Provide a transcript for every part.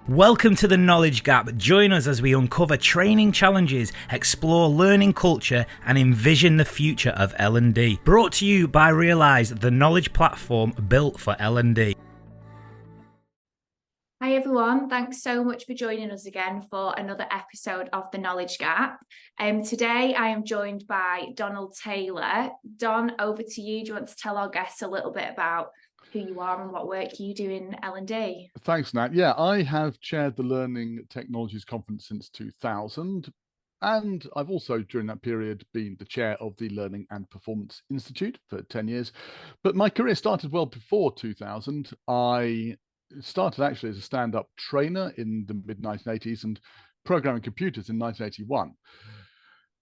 Welcome to the Knowledge Gap. Join us as we uncover training challenges, explore learning culture, and envision the future of L&D. Brought to you by Realise, the knowledge platform built for L&D. Hi everyone, thanks so much for joining us again for another episode of The Knowledge Gap. Today I am joined by Donald Taylor. Don, over to you. Do you want to tell our guests a little bit about who you are and what work you do in L&D? Thanks, Nat. Yeah, I have chaired the Learning Technologies Conference since 2000. And I've also, during that period, been the chair of the Learning and Performance Institute for 10 years. But my career started well before 2000. I started actually as a stand-up trainer in the mid-1980s and programming computers in 1981.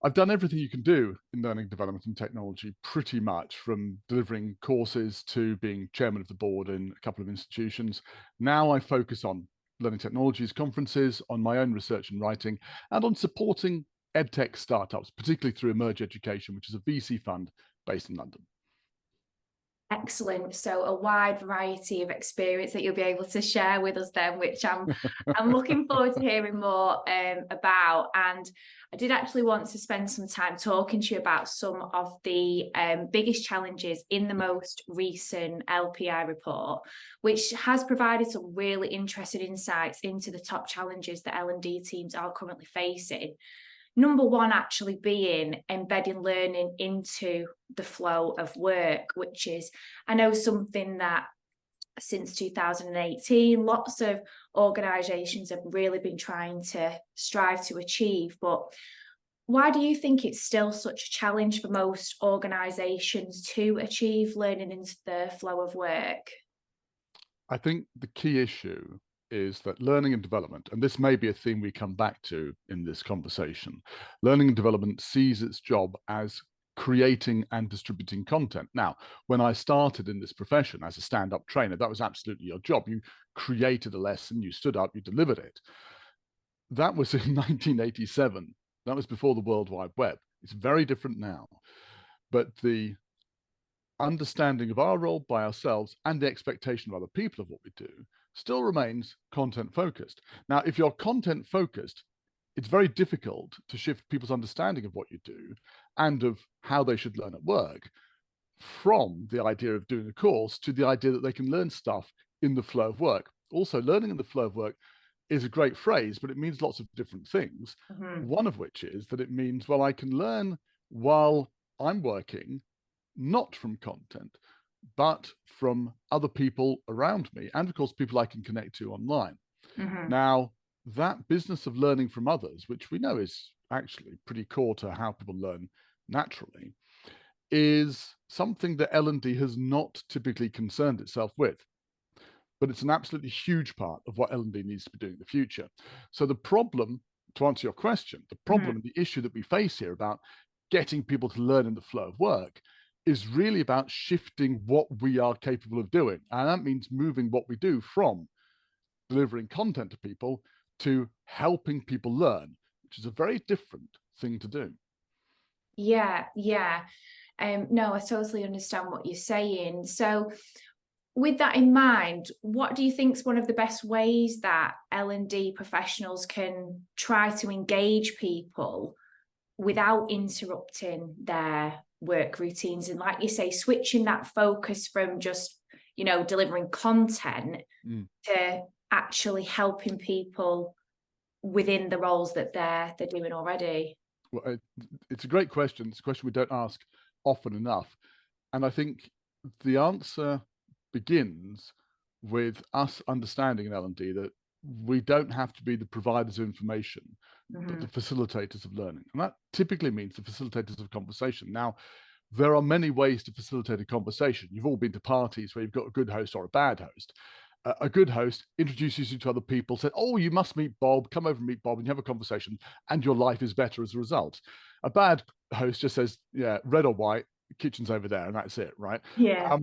I've done everything you can do in learning, development and technology, pretty much, from delivering courses to being chairman of the board in a couple of institutions. Now I focus on learning technologies conferences, on my own research and writing, and on supporting edtech startups, particularly through Emerge Education, which is a VC fund based in London. Excellent. So a wide variety of experience that you'll be able to share with us then, which I'm looking forward to hearing more about. And I did actually want to spend some time talking to you about some of the biggest challenges in the most recent LPI report, which has provided some really interesting insights into the top challenges that L&D teams are currently facing. Number one actually being embedding learning into the flow of work, which is, I know, something that since 2018, lots of organisations have really been trying to strive to achieve. But why do you think it's still such a challenge for most organisations to achieve learning into the flow of work? I think the key issue is that learning and development, and this may be a theme we come back to in this conversation, learning and development sees its job as creating and distributing content. Now, when I started in this profession as a stand-up trainer, that was absolutely your job. You created a lesson, you stood up, you delivered it. That was in 1987. That was before the World Wide Web. It's very different now. But the understanding of our role by ourselves and the expectation of other people of what we do still remains content focused. Now, if you're content focused, it's very difficult to shift people's understanding of what you do and of how they should learn at work from the idea of doing a course to the idea that they can learn stuff in the flow of work. Also, learning in the flow of work is a great phrase, but it means lots of different things. One of which is that it means, well, I can learn while I'm working, not from content, but from other people around me, and of course, people I can connect to online. Now, that business of learning from others, which we know is actually pretty core to how people learn naturally, is something that L&D has not typically concerned itself with. But it's an absolutely huge part of what L&D needs to be doing in the future. So the problem, to answer your question, the problem and the issue that we face here about getting people to learn in the flow of work is really about shifting what we are capable of doing. And that means moving what we do from delivering content to people to helping people learn, which is a very different thing to do. Yeah. No, I totally understand what you're saying. So with that in mind, what do you think is one of the best ways that L&D professionals can try to engage people without interrupting their work routines? And like you say, switching that focus from just, delivering content to actually helping people within the roles that they're doing already? Well, it's a great question. It's a question we don't ask often enough. And I think the answer begins with us understanding in L&D that we don't have to be the providers of information, but the facilitators of learning. And that typically means the facilitators of conversation. Now, there are many ways to facilitate a conversation. You've all been to parties where you've got a good host or a bad host. A good host introduces you to other people, said, oh, you must meet Bob, come over and meet Bob, and you have a conversation, and your life is better as a result. A bad host just says, yeah, red or white, kitchen's over there, and that's it, right? Yeah.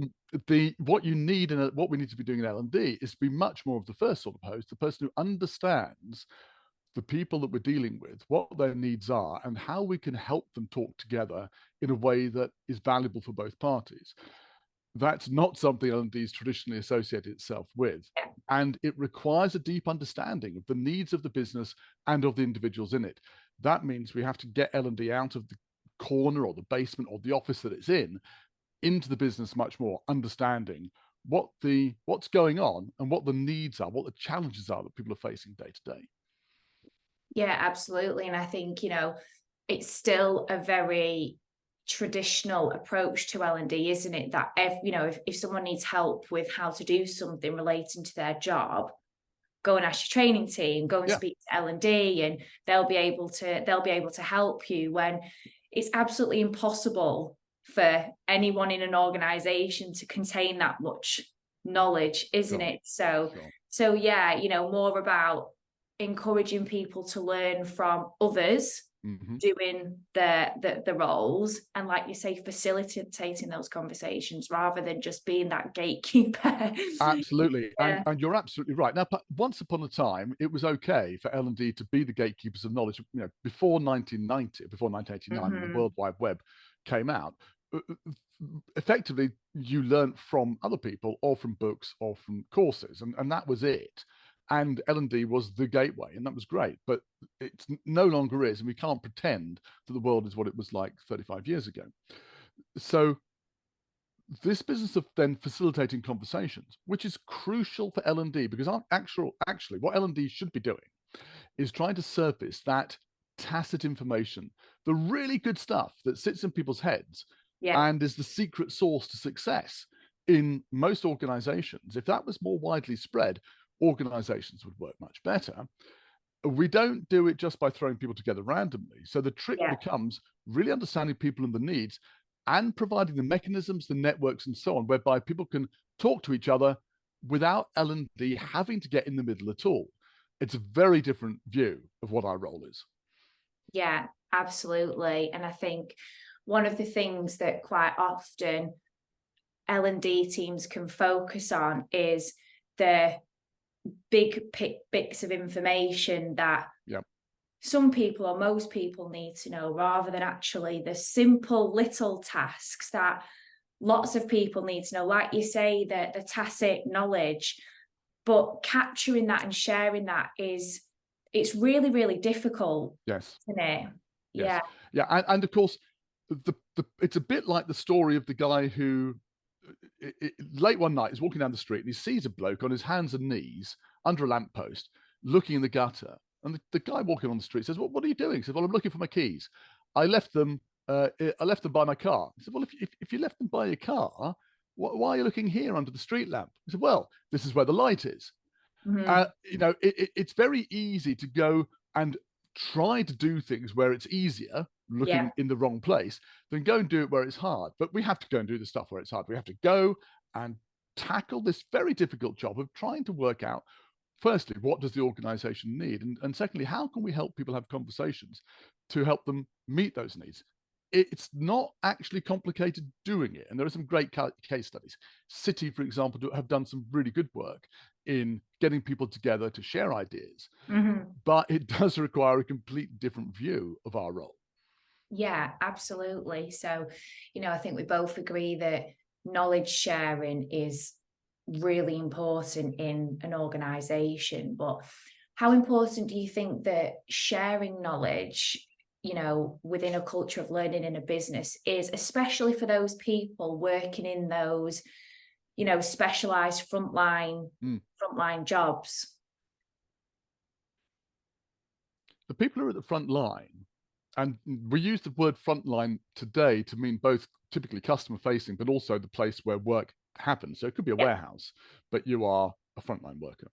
What you need and what we need to be doing in L&D is to be much more of the first sort of host, the person who understands the people that we're dealing with, what their needs are, and how we can help them talk together in a way that is valuable for both parties. That's not something L&D's traditionally associated itself with. Yeah. And it requires a deep understanding of the needs of the business and of the individuals in it. That means we have to get L&D out of the corner or the basement or the office that it's in, into the business much more, understanding what's going on and what the needs are, what the challenges are that people are facing day to day. Yeah, absolutely. And I think, it's still a very traditional approach to L&D, isn't it? That if someone needs help with how to do something relating to their job, go and ask your training team, go and speak to L&D, and they'll be able to help you, when it's absolutely impossible for anyone in an organization to contain that much knowledge, isn't it? So yeah, more about encouraging people to learn from others doing the roles, and like you say, facilitating those conversations rather than just being that gatekeeper. Absolutely. And you're absolutely right. Now, once upon a time, it was okay for L&D to be the gatekeepers of knowledge. Before 1990, before 1989, when the World Wide Web came out, effectively you learned from other people or from books or from courses, and that was it. And L&D was the gateway, and that was great, but it no longer is, and we can't pretend that the world is what it was like 35 years ago. So this business of then facilitating conversations, which is crucial for L&D, because actually what L&D should be doing is trying to surface that tacit information, the really good stuff that sits in people's heads and is the secret sauce to success in most organizations. If that was more widely spread, organizations would work much better. We don't do it just by throwing people together randomly. So the trick becomes really understanding people and the needs, and providing the mechanisms, the networks, and so on, whereby people can talk to each other without L&D having to get in the middle at all. It's a very different view of what our role is. Yeah, absolutely. And I think one of the things that quite often L&D teams can focus on is the big bits of information that some people or most people need to know, rather than actually the simple little tasks that lots of people need to know, like you say, the tacit knowledge. But capturing that and sharing that it's really, really difficult. Yes. Isn't it? Yes. Yeah. And of course, it's a bit like the story of the guy who late one night is walking down the street and he sees a bloke on his hands and knees under a lamppost looking in the gutter, and the guy walking on the street says, what are you doing? He says, well, I'm looking for my keys. I left them by my car. He said, well, if you left them by your car, why are you looking here under the street lamp? He said, well, this is where the light is. It's very easy to go and try to do things where it's easier, looking in the wrong place, than go and do it where it's hard. But we have to go and do the stuff where it's hard. We have to go and tackle this very difficult job of trying to work out, firstly, what does the organization need? And secondly, how can we help people have conversations to help them meet those needs? It's not actually complicated doing it. And there are some great case studies. City, for example, have done some really good work in getting people together to share ideas. But it does require a completely different view of our role. Yeah, absolutely. So, I think we both agree that knowledge sharing is really important in an organization. But how important do you think that sharing knowledge, within a culture of learning in a business is, especially for those people working in those, specialized frontline jobs? The people who are at the front line, and we use the word frontline today to mean both typically customer facing, but also the place where work happens. So it could be a warehouse, but you are a frontline worker.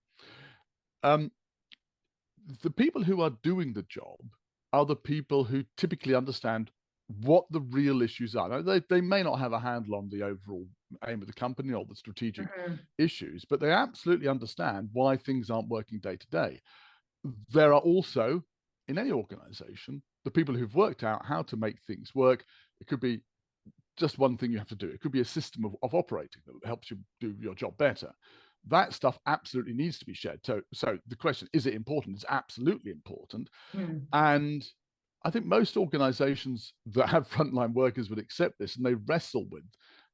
The people who are doing the job are the people who typically understand what the real issues are. Now, they may not have a handle on the overall aim of the company or the strategic issues, but they absolutely understand why things aren't working day to day. There are also, in any organization, the people who've worked out how to make things work. It could be just one thing you have to do. It could be a system of operating that helps you do your job better. That stuff absolutely needs to be shared. So the question, is it important? It's absolutely important. And I think most organizations that have frontline workers would accept this, and they wrestle with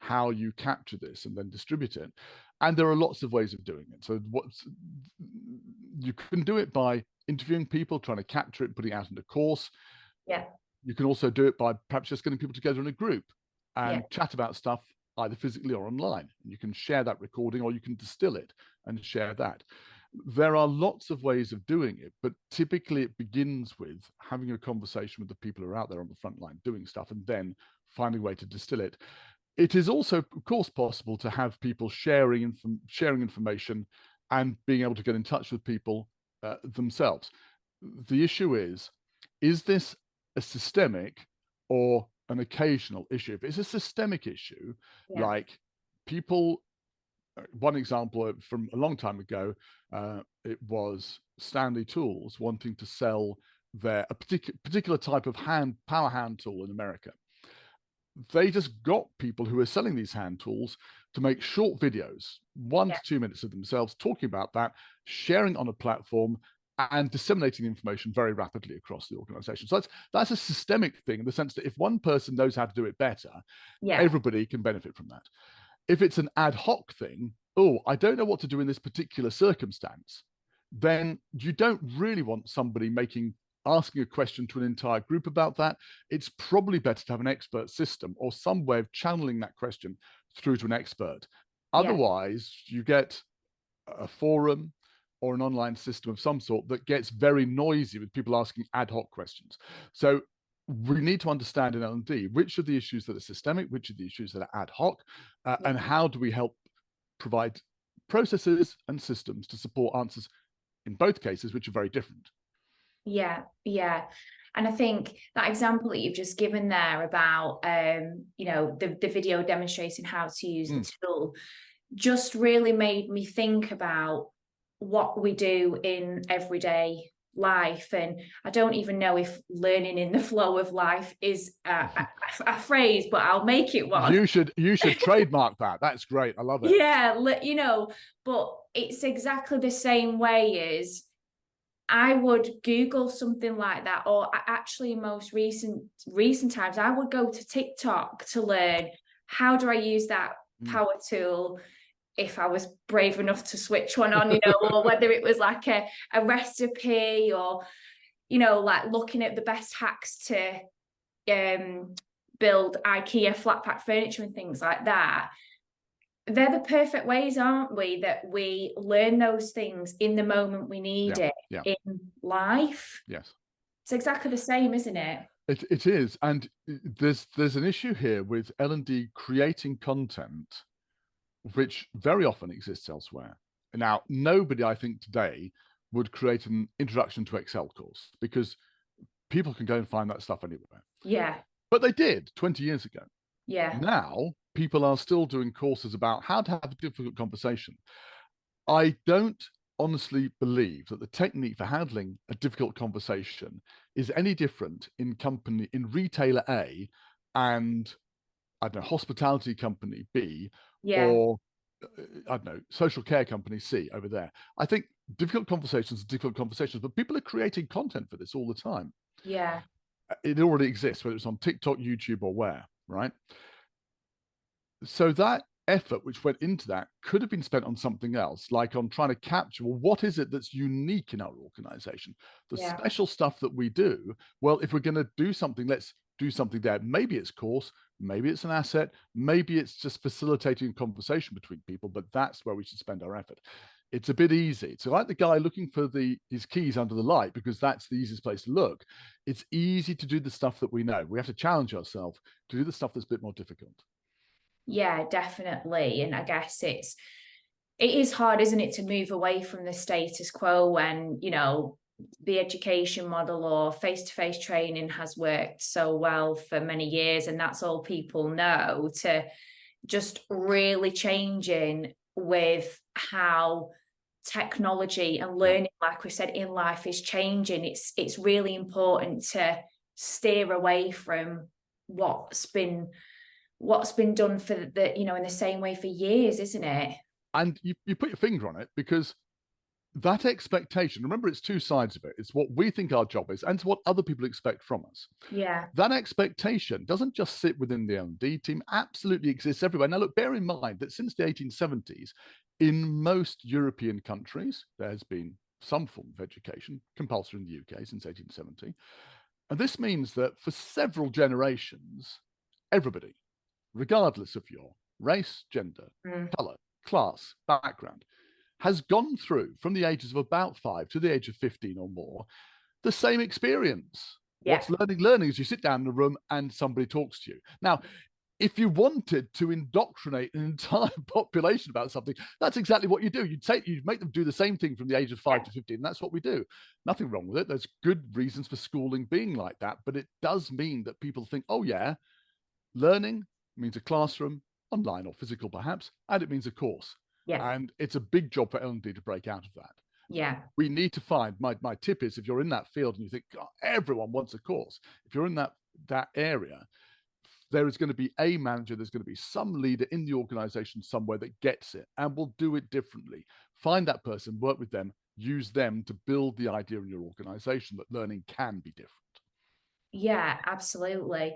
how you capture this and then distribute it. And there are lots of ways of doing it. So you can do it by interviewing people, trying to capture it, putting it out in a course. Yeah. You can also do it by perhaps just getting people together in a group and Yeah. chat about stuff either physically or online. You can share that recording, or you can distill it and share that. There are lots of ways of doing it, but typically it begins with having a conversation with the people who are out there on the front line doing stuff, and then finding a way to distill it. It is also, of course, possible to have people sharing information and being able to get in touch with people themselves. The issue is this a systemic or an occasional issue? If it's a systemic issue, like people, one example from a long time ago, it was Stanley Tools wanting to sell a particular type of power hand tool in America. They just got people who were selling these hand tools to make short videos, 1 to 2 minutes of themselves talking about that, sharing on a platform, and disseminating information very rapidly across the organization. So that's a systemic thing, in the sense that if one person knows how to do it better, everybody can benefit from that. If it's an ad hoc thing, oh, I don't know what to do in this particular circumstance, then you don't really want somebody asking a question to an entire group about that. It's probably better to have an expert system or some way of channeling that question through to an expert. Otherwise, you get a forum or an online system of some sort that gets very noisy with people asking ad hoc questions. So we need to understand in L&D which of the issues that are systemic, which of the issues that are ad hoc, and how do we help provide processes and systems to support answers in both cases, which are very different. Yeah. And I think that example that you've just given there about, the video demonstrating how to use the tool just really made me think about what we do in everyday life. And I don't even know if learning in the flow of life is a phrase, but I'll make it one. You should trademark that. That's great. I love it. Yeah, but it's exactly the same way as I would Google something like that, or actually in most recent times, I would go to TikTok to learn how do I use that power tool, if I was brave enough to switch one on, or whether it was like a recipe, or, like looking at the best hacks to build IKEA flat pack furniture and things like that. They're the perfect ways, aren't we, that we learn those things in the moment we need it in life. Yes. It's exactly the same, isn't it? It is. And there's an issue here with L&D creating content which very often exists elsewhere. Now, nobody, I think, today would create an introduction to Excel course, because people can go and find that stuff anywhere. Yeah. But they did 20 years ago. Yeah. Now, people are still doing courses about how to have a difficult conversation. I don't honestly believe that the technique for handling a difficult conversation is any different in retailer A and, I don't know, hospitality company B, or I don't know, social care company C over there. I think difficult conversations are difficult conversations, but people are creating content for this all the time. Yeah. It already exists, whether it's on TikTok, YouTube, or where, right? So that effort which went into that could have been spent on something else, like on trying to capture, well, what is it that's unique in our organization? The special stuff that we do. Well, if we're going to do something, let's do something there. Maybe it's course, maybe it's an asset, maybe it's just facilitating a conversation between people, but that's where we should spend our effort. It's a bit easy. It's like the guy looking for his keys under the light, because that's the easiest place to look. It's easy to do the stuff that we know. We have to challenge ourselves to do the stuff that's a bit more difficult. Yeah, definitely. And I guess it is hard, isn't it, to move away from the status quo when, the education model or face-to-face training has worked so well for many years, and that's all people know, to just really changing with how technology and learning, like we said, in life is changing. It's really important to steer away from what's been done for in the same way for years, isn't it? And you put your finger on it, because that expectation, remember, it's two sides of it. It's what we think our job is and it's what other people expect from us. Yeah. That expectation doesn't just sit within the L&D team, absolutely exists everywhere. Now, look, bear in mind that since the 1870s, in most European countries, there has been some form of education, compulsory in the UK since 1870. And this means that for several generations, everybody, regardless of your race, gender, color, class, background, has gone through from the ages of about 5 to the age of 15 or more the same experience. Yeah. What's learning? Learning is you sit down in a room and somebody talks to you. Now, if you wanted to indoctrinate an entire population about something, that's exactly what you do. You make them do the same thing from the age of 5 to 15. And that's what we do. Nothing wrong with it. There's good reasons for schooling being like that, but it does mean that people think, oh yeah, learning means a classroom, online or physical perhaps, and it means a course. Yeah. And it's a big job for L&D to break out of that. Yeah. We need to find, my tip is, if you're in that field and you think, God, everyone wants a course, if you're in that area, there is going to be a manager, there's going to be some leader in the organization somewhere that gets it and will do it differently. Find that person, work with them, use them to build the idea in your organization that learning can be different. Yeah, absolutely.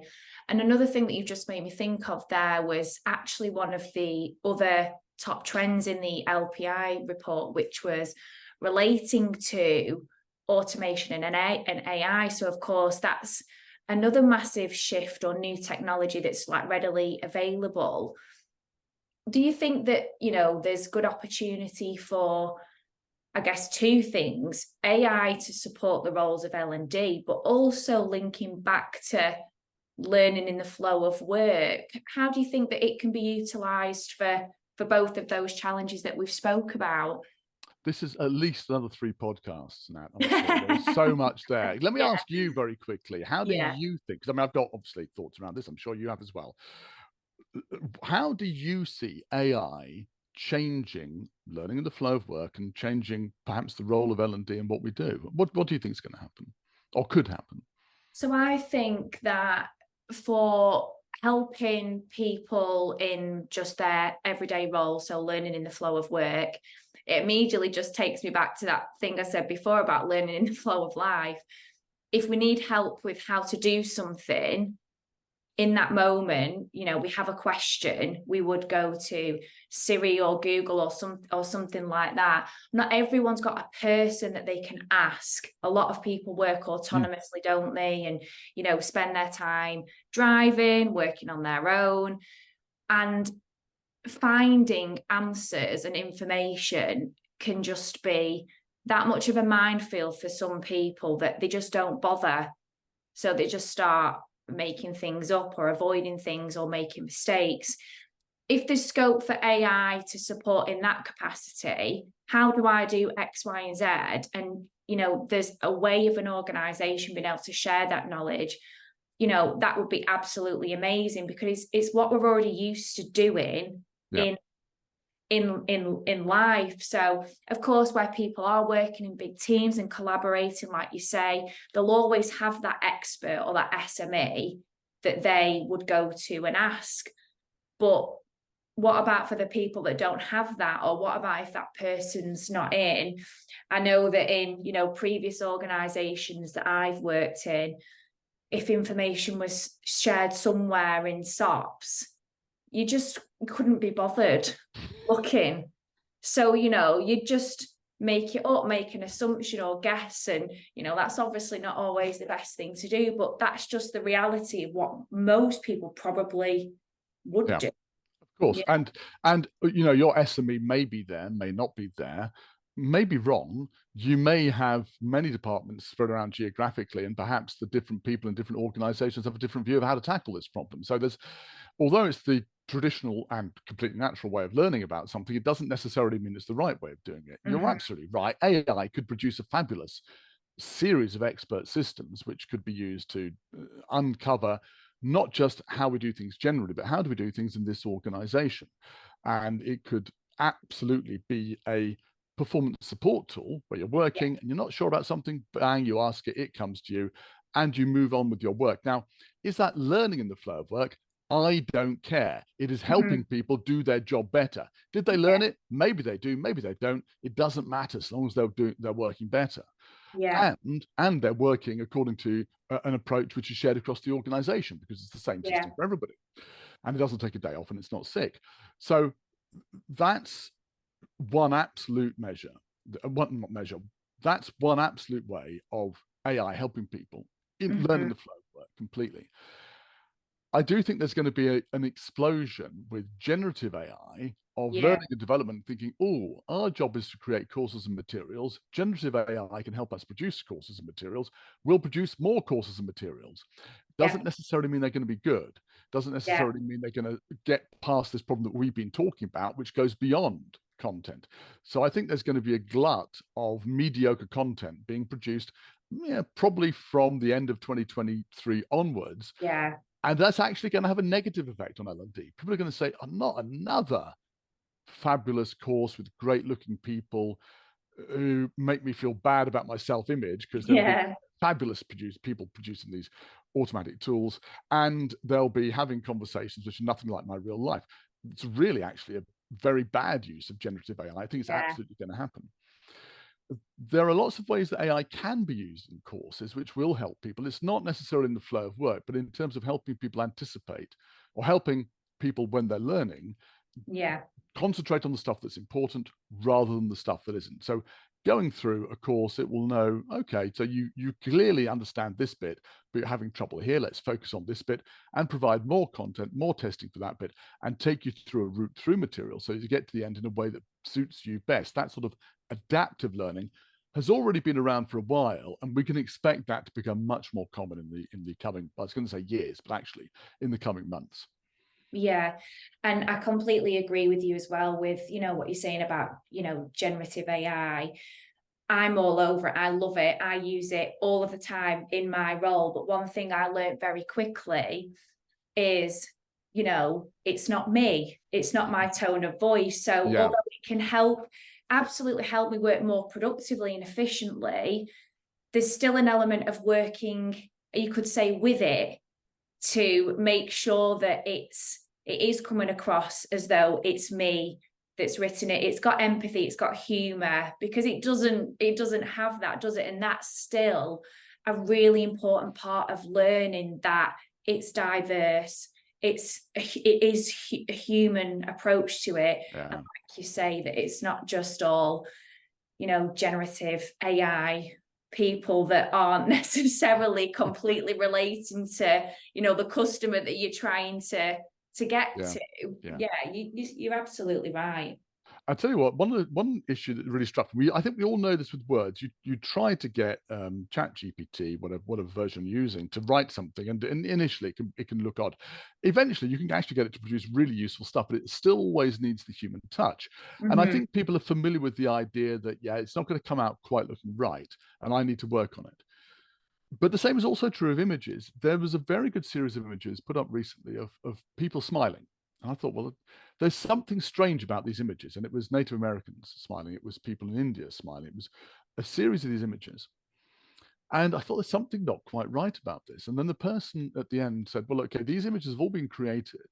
And another thing that you just made me think of there was actually one of the other top trends in the LPI report, which was relating to automation and AI. So of course, that's another massive shift or new technology that's like readily available. Do you think that, there's good opportunity for, I guess, two things: AI to support the roles of L&D, but also linking back to learning in the flow of work? How do you think that it can be utilised for both of those challenges that we've spoke about? This is at least another 3 podcasts, Nat. I'm sure there's so much there. Let me ask you very quickly, how do you think, because I've got obviously thoughts around this, I'm sure you have as well. How do you see AI changing learning in the flow of work and changing perhaps the role of L&D and what we do? What do you think is going to happen or could happen? So I think that for helping people in just their everyday role, so learning in the flow of work, it immediately just takes me back to that thing I said before about learning in the flow of life. If we need help with how to do something in that moment, we have a question, we would go to Siri or Google or something like that. Not everyone's got a person that they can ask. A lot of people work autonomously, don't they? And, spend their time driving, working on their own, and finding answers and information can just be that much of a minefield for some people that they just don't bother. So they just start making things up or avoiding things or making mistakes. If there's scope for AI to support in that capacity, how do I do X, Y, and Z? And, there's a way of an organization being able to share that knowledge, that would be absolutely amazing, because it's what we're already used to doing in life. So of course, where people are working in big teams and collaborating, like you say, they'll always have that expert or that SME that they would go to and ask. But what about for the people that don't have that? Or what about if that person's not in? I know that in, previous organizations that I've worked in, if information was shared somewhere in SOPs, you just couldn't be bothered looking. So, you just make it up, make an assumption or guess. And, that's obviously not always the best thing to do, but that's just the reality of what most people probably would do. Of course. Yeah. And your SME may be there, may not be there, may be wrong. You may have many departments spread around geographically, and perhaps the different people in different organizations have a different view of how to tackle this problem. So although it's the traditional and completely natural way of learning about something, it doesn't necessarily mean it's the right way of doing it. Mm-hmm. You're absolutely right. AI could produce a fabulous series of expert systems which could be used to uncover not just how we do things generally, but how do we do things in this organization. And it could absolutely be a performance support tool where you're working and you're not sure about something, bang, you ask it, it comes to you, and you move on with your work. Now, is that learning in the flow of work? I don't care. It is helping people do their job better. Did they learn it? Maybe they do, maybe they don't. It doesn't matter as long as they're working better. Yeah. And they're working according to an approach which is shared across the organization, because it's the same system for everybody. And it doesn't take a day off and it's not sick. So that's one absolute measure. Not measure. That's one absolute way of AI helping people in learning the flow of work completely. I do think there's going to be an explosion with generative AI of learning and development, thinking, oh, our job is to create courses and materials. Generative AI can help us produce courses and materials. We'll produce more courses and materials. Doesn't necessarily mean they're going to be good. Doesn't necessarily mean they're going to get past this problem that we've been talking about, which goes beyond content. So I think there's going to be a glut of mediocre content being produced, probably from the end of 2023 onwards. Yeah. And that's actually going to have a negative effect on L&D. People are going to say, oh, not another fabulous course with great looking people who make me feel bad about my self-image, because there'll be fabulous people producing these automatic tools, and they'll be having conversations which are nothing like my real life. It's really actually a very bad use of generative AI. I think it's absolutely going to happen. There are lots of ways that AI can be used in courses which will help people. It's not necessarily in the flow of work, but in terms of helping people anticipate, or helping people when they're learning, concentrate on the stuff that's important rather than the stuff that isn't. So going through a course, it will know, okay, so you clearly understand this bit, but you're having trouble here. Let's focus on this bit and provide more content, more testing for that bit, and take you through a route through material so you get to the end in a way that suits you best. That sort of adaptive learning has already been around for a while, and we can expect that to become much more common in the coming, I was going to say years, but actually in the coming months. Yeah. And I completely agree with you as well with, what you're saying about, generative AI. I'm all over it. I love it. I use it all of the time in my role. But one thing I learned very quickly is, it's not me. It's not my tone of voice. So although it can absolutely help me work more productively and efficiently, there's still an element of working, you could say, with it, to make sure that it is coming across as though it's me that's written it. It's got empathy, it's got humor, because it doesn't have that, does it? And that's still a really important part of learning, that it's diverse. It is a human approach to it. And like you say, that it's not just all, generative AI people that aren't necessarily completely relating to, the customer that you're trying to get to. You're absolutely right. I tell you what, one issue that really struck me, I think we all know this with words. You try to get ChatGPT, whatever version you're using, to write something, and initially it can look odd. Eventually, you can actually get it to produce really useful stuff, but it still always needs the human touch. And I think people are familiar with the idea that it's not going to come out quite looking right, and I need to work on it. But the same is also true of images. There was a very good series of images put up recently of people smiling. And I thought, well, there's something strange about these images. And it was Native Americans smiling. It was people in India smiling. It was a series of these images. And I thought there's something not quite right about this. And then the person at the end said, well, okay, these images have all been created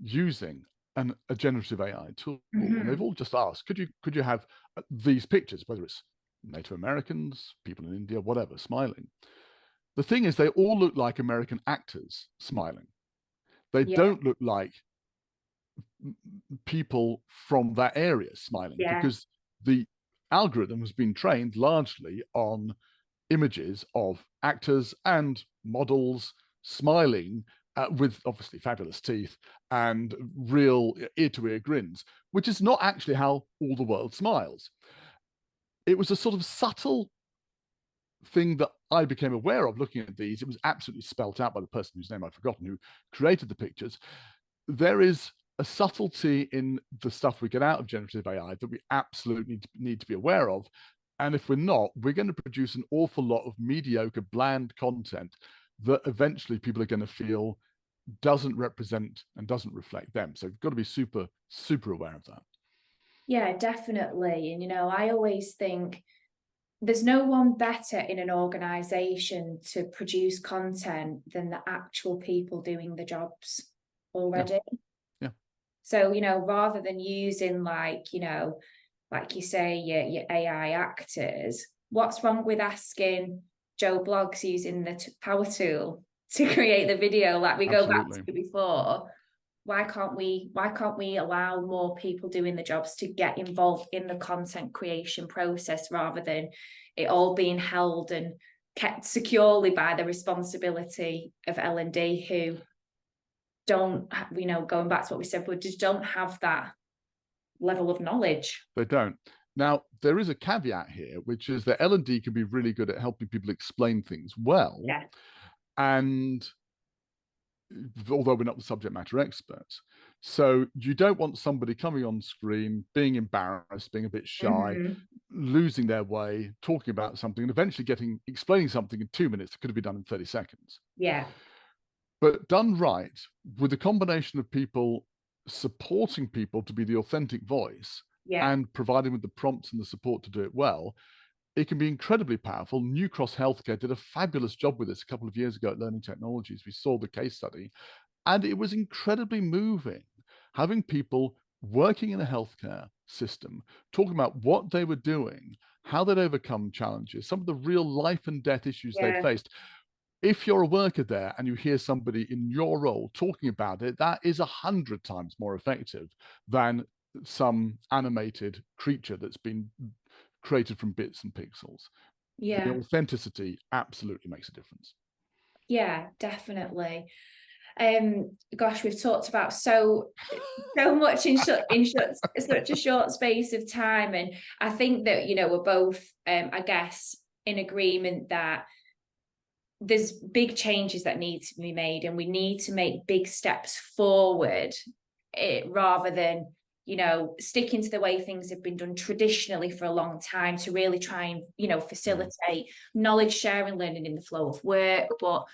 using a generative AI tool. And they've all just asked, could you have these pictures, whether it's Native Americans, people in India, whatever, smiling. The thing is, they all look like American actors smiling. They don't look like people from that area smiling, because the algorithm has been trained largely on images of actors and models smiling with obviously fabulous teeth and real ear-to-ear grins, which is not actually how all the world smiles. It was a sort of subtle thing that I became aware of looking at these. It was absolutely spelt out by the person whose name I've forgotten, who created the pictures. There is a subtlety in the stuff we get out of generative AI that we absolutely need to be aware of. And if we're not, we're going to produce an awful lot of mediocre, bland content that eventually people are going to feel doesn't represent and doesn't reflect them. So we've got to be super, super aware of that. Yeah, definitely. And, I always think there's no one better in an organization to produce content than the actual people doing the jobs. already. Yeah. So, rather than using like you say, your AI actors, what's wrong with asking Joe Bloggs using the power tool to create the video like we go back to before? Why can't we allow more people doing the jobs to get involved in the content creation process rather than it all being held and kept securely by the responsibility of L&D, who don't, going back to what we said, but just don't have that level of knowledge. They don't. Now, there is a caveat here, which is that L&D can be really good at helping people explain things well. Yeah. And although we're not the subject matter experts. So you don't want somebody coming on screen, being embarrassed, being a bit shy, losing their way, talking about something, and eventually explaining something in 2 minutes that could have been done in 30 seconds. Yeah. But done right, with a combination of people supporting people to be the authentic voice and providing with the prompts and the support to do it well, it can be incredibly powerful. New Cross Healthcare did a fabulous job with this a couple of years ago at Learning Technologies. We saw the case study, and it was incredibly moving, having people working in a healthcare system talking about what they were doing, how they'd overcome challenges, some of the real life and death issues they faced. If you're a worker there and you hear somebody in your role talking about it, that is 100 times more effective than some animated creature that's been created from bits and pixels. Yeah. The authenticity absolutely makes a difference. Yeah, definitely. Gosh, we've talked about so much in such a short space of time, and I think that we're both I guess in agreement that there's big changes that need to be made, and we need to make big steps forward, rather than sticking to the way things have been done traditionally for a long time, to really try and facilitate knowledge sharing, learning in the flow of work. But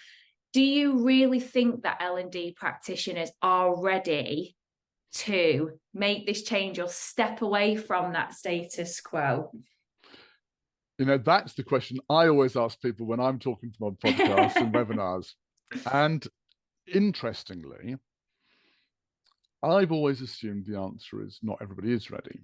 do you really think that L&D practitioners are ready to make this change or step away from that status quo? That's the question I always ask people when I'm talking to them on podcasts and webinars. And interestingly, I've always assumed the answer is not everybody is ready.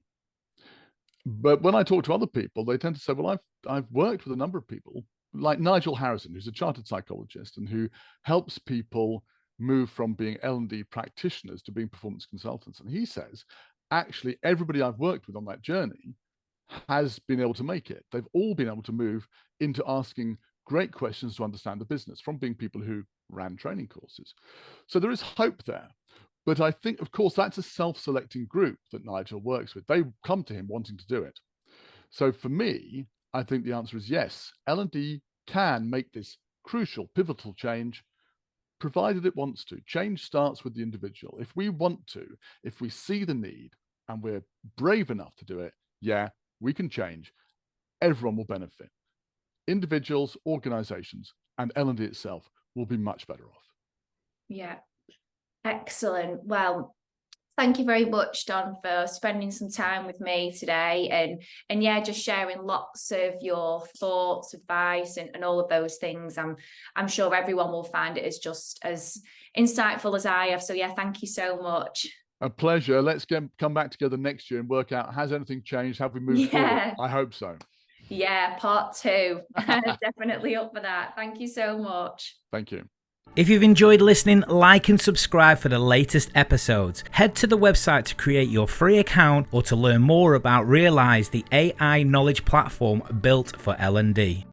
But when I talk to other people, they tend to say, well, I've worked with a number of people, like Nigel Harrison, who's a chartered psychologist and who helps people move from being L&D practitioners to being performance consultants. And he says, actually, everybody I've worked with on that journey has been able to make it. They've all been able to move into asking great questions to understand the business, from being people who ran training courses. So there is hope there. But I think, of course, that's a self-selecting group that Nigel works with. They come to him wanting to do it. So for me, I think the answer is yes. L&D can make this crucial, pivotal change, provided it wants to. Change starts with the individual. If we want to, if we see the need and we're brave enough to do it, we can change. Everyone will benefit. Individuals, organizations, and L&D itself will be much better off. Yeah. Excellent. Well, thank you very much, Don, for spending some time with me today, and just sharing lots of your thoughts, advice, and all of those things. I'm sure everyone will find it as just as insightful as I have. So thank you so much. A pleasure. Let's come back together next year and work out, has anything changed? Have we moved forward? I hope so. Yeah, part 2. Definitely up for that. Thank you so much. Thank you. If you've enjoyed listening, like and subscribe for the latest episodes. Head to the website to create your free account or to learn more about Realize, the AI knowledge platform built for L&D.